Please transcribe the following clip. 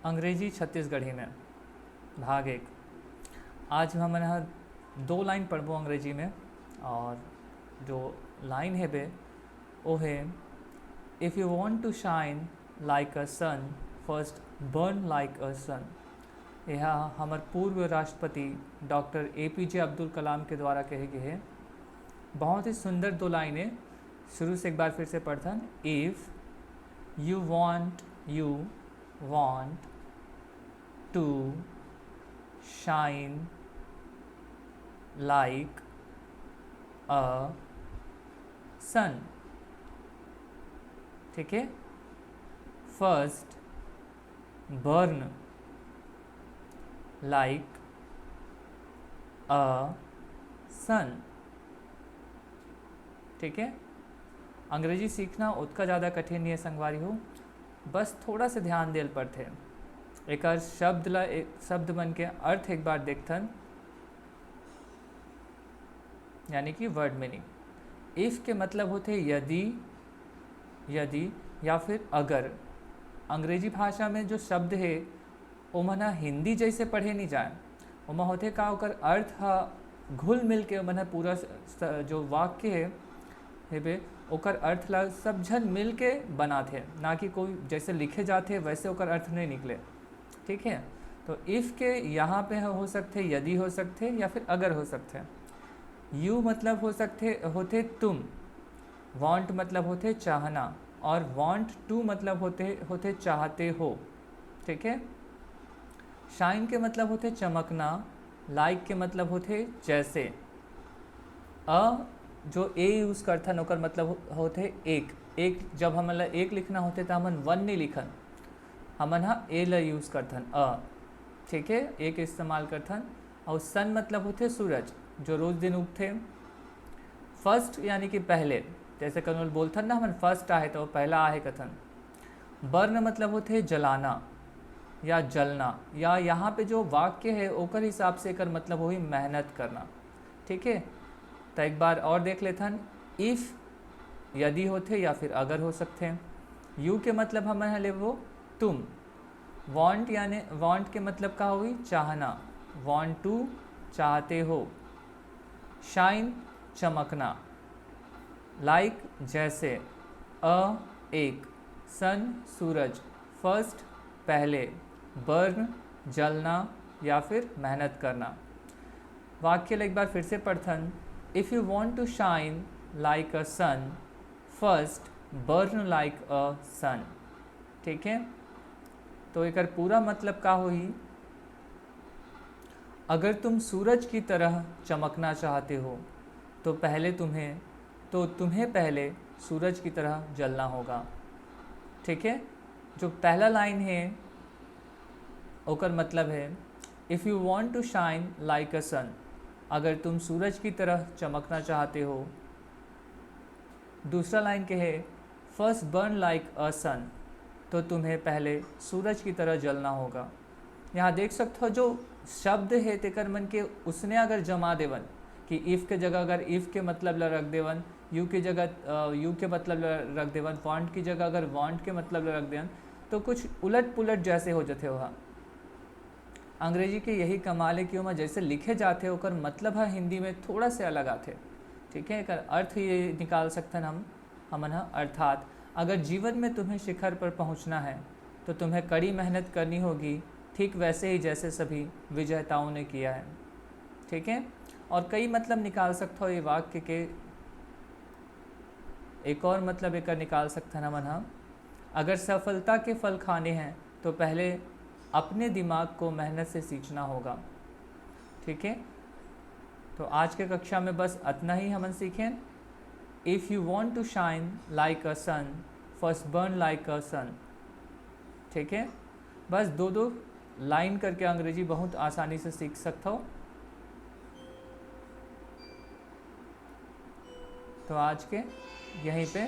अंग्रेजी छत्तीसगढ़ी में भाग 1। आज हम यहाँ 2 लाइन पढ़बो अंग्रेजी में, और जो लाइन है बे वो है, if you want to shine like a sun first burn like a sun. यह हमार पूर्व राष्ट्रपति डॉक्टर APJ अब्दुल कलाम के द्वारा कहे गए है। बहुत ही सुंदर 2 लाइनें। शुरू से एक बार फिर से पढ़थन। If you want to shine like a sun, ठीक है, first burn like a sun, ठीक है। अंग्रेजी सीखना उतना ज़्यादा कठिन नहीं है संगवारी हो, बस थोड़ा सा ध्यान देल पड़ते। एक शब्द मन के अर्थ एक बार देखथन, यानी कि वर्ड मीनिंग। इफ़ के मतलब होते यदि या फिर अगर। अंग्रेजी भाषा में जो शब्द है वो मना हिंदी जैसे पढ़े नहीं जाए, वो होते का ओकर अर्थ हा घुल मिल के मना पूरा जो वाक्य है बे ओकर अर्थ ला सब झन मिल के बनाते, ना कि कोई जैसे लिखे जाते वैसे ओकर अर्थ नहीं निकले, ठीक है। तो इफ़ के यहाँ पे हो सकते, यदि हो सकते, या फिर अगर हो सकते। यू मतलब हो सकते होते तुम, वांट मतलब होते चाहना, और वांट टू मतलब होते चाहते हो, ठीक है। शाइन के मतलब होते चमकना, लाइक के मतलब होते जैसे। जो ए यूज़ करथन ओकर मतलब होते एक जब हमन ला एक लिखना होते तो हमन 1 नहीं लिखन, हमन हा ए ला यूज़ करथन ठीक है, एक इस्तेमाल करथन। और सन मतलब होते सूरज जो रोज़ दिन उगते। फर्स्ट यानी कि पहले, जैसे कनोल बोलथन ना हमन फर्स्ट आहे तो पहला आहे कथन। बर्न मतलब होते जलाना या जलना, या यहाँ पे जो वाक्य है ओकर हिसाब से एकर मतलब वही मेहनत करना, ठीक है। तो एक बार और देख लेथन। इफ़ यदि होते या फिर अगर हो सकते हैं। यू के मतलब हम ले वो तुम। वांट यानी वांट के मतलब का हुई चाहना, वांट टू चाहते हो। शाइन चमकना, लाइक जैसे, एक, सन सूरज, फर्स्ट पहले, बर्न जलना या फिर मेहनत करना। वाक्य एक बार फिर से पढ़थन। If you want to shine like a sun first burn like a sun, ठीक है। तो एक पूरा मतलब का होई, अगर तुम सूरज की तरह चमकना चाहते हो तो तुम्हें पहले सूरज की तरह जलना होगा, ठीक है। जो पहला लाइन है ओकर मतलब है if you want to shine like a sun, अगर तुम सूरज की तरह चमकना चाहते हो। दूसरा लाइन के है फर्स्ट बर्न लाइक अ सन, तो तुम्हें पहले सूरज की तरह जलना होगा। यहाँ देख सकते हो जो शब्द है तेकर मन के उसने अगर जमा देवन कि इफ़ के जगह अगर इफ़ के मतलब ला रख देवन, यू के जगह यू के मतलब ला रख देवन, वांट की जगह अगर वांट के मतलब ला रख देवन, तो कुछ उलट पुलट जैसे हो जाते वहाँ। अंग्रेजी के यही कमाल है कि वहाँ जैसे लिखे जाते ओकर मतलब है हिंदी में थोड़ा से अलग आते, ठीक है। एकर अर्थ ये निकाल सकते हमन अर्थात अगर जीवन में तुम्हें शिखर पर पहुँचना है तो तुम्हें कड़ी मेहनत करनी होगी, ठीक वैसे ही जैसे सभी विजेताओं ने किया है, ठीक है। और कई मतलब निकाल सकते हो ये वाक्य के। एक और मतलब एक निकाल सकते हैं हम, अगर सफलता के फल खाने हैं तो पहले अपने दिमाग को मेहनत से सींचना होगा, ठीक है। तो आज के कक्षा में बस इतना ही हमन सीखें। If you want to shine like a sun first burn like a sun, ठीक है। बस 2 लाइन करके अंग्रेजी बहुत आसानी से सीख सकते हो। तो आज के यहीं पे